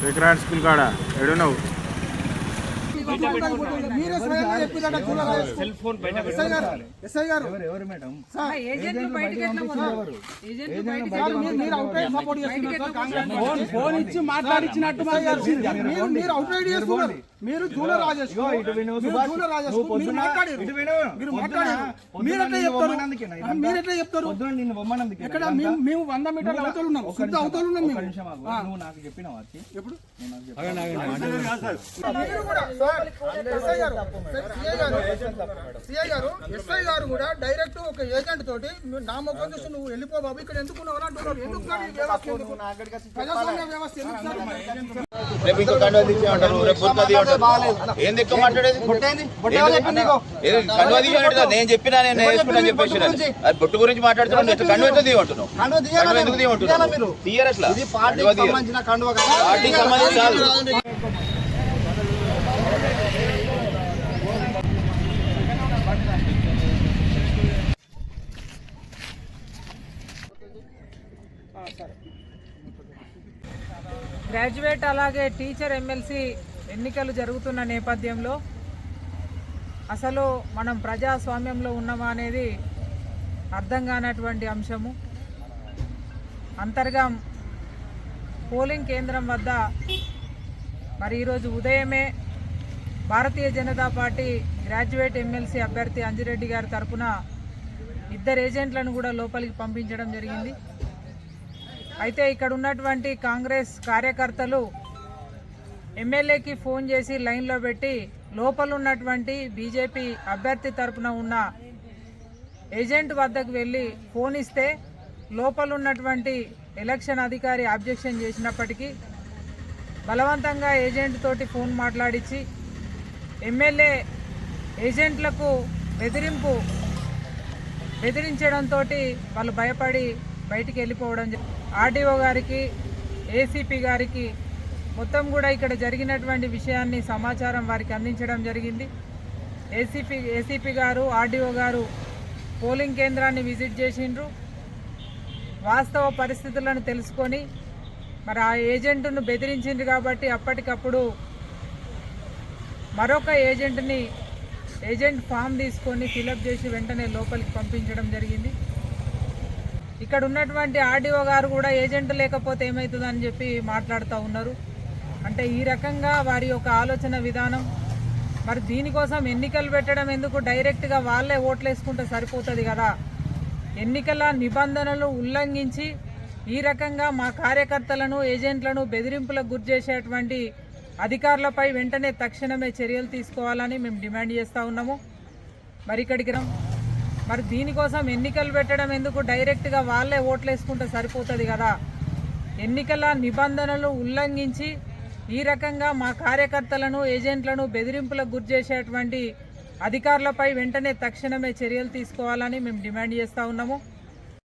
Vikrant school కాడ ఎడున్నావు? Phone ఇచ్చి మాట్లాడించినట్టు మీరు అవుట్ రైడ్ చేస్తున్నారు. మీరు జూలర్ రాజేష్ మీరెట్లా చెప్తారు? ఇక్కడ మేము 100 మీటర్ల అవతల ఉన్నాం, శుద్ధ అవతల ఉన్నాం. ఎప్పుడు ఎస్ఐ గారు కూడా డైరెక్ట్ ఒక ఏజెంట్ తోటి నా మొక్కం చూసి నువ్వు వెళ్ళిపో బాబు, ఇక్కడ ఎందుకున్నావు అంటున్నారు. ఎందుకు ప్రజాస్వామ్య వ్యవస్థ నేను చెప్పినా నేను వేసుకున్నా చెప్పేసి బొట్టు గురించి మాట్లాడుతున్నాను. ఎట్లా కండు ఎట్లా తీయమంటున్నావు? ఎందుకు తీయమంటున్నావు? తీయరు అట్లా పార్టీకి సంబంధించి కాదు. గ్రాడ్యుయేట్ అలాగే టీచర్ ఎమ్మెల్సీ ఎన్నికలు జరుగుతున్న నేపథ్యంలో అసలు మనం ప్రజాస్వామ్యంలో ఉన్నామా అనేది అర్థం కానటువంటి అంశము. అంతర్గం పోలింగ్ కేంద్రం వద్ద మరి ఈరోజు ఉదయమే Bharatiya Janata party graduate MLC అభ్యర్థి అంజిరెడ్డి గారి తరఫున 2 ఏజెంట్లను కూడా లోపలికి పంపించడం జరిగింది. అయితే ఇక్కడ ఉన్నటువంటి కాంగ్రెస్ కార్యకర్తలు ఎమ్మెల్యేకి ఫోన్ చేసి లైన్లో పెట్టి లోపల ఉన్నటువంటి బీజేపీ అభ్యర్థి తరఫున ఉన్న ఏజెంట్ వద్దకు వెళ్ళి ఫోన్ ఇస్తే లోపల ఉన్నటువంటి ఎలక్షన్ అధికారి అబ్జెక్షన్ చేసినప్పటికీ బలవంతంగా ఏజెంట్ తోటి ఫోన్ మాట్లాడించి ఎమ్మెల్యే ఏజెంట్లకు బెదిరించడంతో వాళ్ళు భయపడి బయటికి వెళ్ళిపోవడం. ఆర్డీఓ గారికి, ఏసీపీ గారికి మొత్తం కూడా ఇక్కడ జరిగినటువంటి విషయాన్ని సమాచారం వారికి అందించడం జరిగింది. ఏసీపీ గారు, ఆర్డీఓ గారు పోలింగ్ కేంద్రాన్ని విజిట్ చేసిండ్రు. వాస్తవ పరిస్థితులను తెలుసుకొని మరి ఆ ఏజెంట్ను బెదిరించిండ్రు కాబట్టి అప్పటికప్పుడు మరొక ఏజెంట్ ఫామ్ తీసుకొని ఫిలప్ చేసి వెంటనే లోపలికి పంపించడం జరిగింది. ఇక్కడ ఉన్నటువంటి ఆర్డీఓ గారు కూడా ఏజెంట్ లేకపోతే ఏమవుతుందని చెప్పి మాట్లాడుతూ ఉన్నారు. అంటే ఈ రకంగా వారి యొక్క ఆలోచన విధానం. మరి దీనికోసం ఎన్నికలు పెట్టడం ఎందుకు? డైరెక్ట్గా వాళ్ళే ఓట్లు వేసుకుంటే సరిపోతుంది కదా. ఎన్నికల నిబంధనలు ఉల్లంఘించి ఈ రకంగా మా కార్యకర్తలను, ఏజెంట్లను బెదిరింపులకు గురి చేసేటువంటి అధికారులపై వెంటనే తక్షణమే చర్యలు తీసుకోవాలని మేము డిమాండ్ చేస్తూ ఉన్నాము. మరి ఇక్కడికి మరి దీనికోసం ఎన్నికలు పెట్టడం ఎందుకు? డైరెక్ట్గా వాళ్ళే ఓట్లు వేసుకుంటే సరిపోతుంది కదా. ఎన్నికల నిబంధనలు ఉల్లంఘించి ఈ రకంగా మా కార్యకర్తలను, ఏజెంట్లను బెదిరింపులకు గురి చేసేటువంటి అధికారులపై వెంటనే తక్షణమే చర్యలు తీసుకోవాలని మేము డిమాండ్ చేస్తూ ఉన్నాము.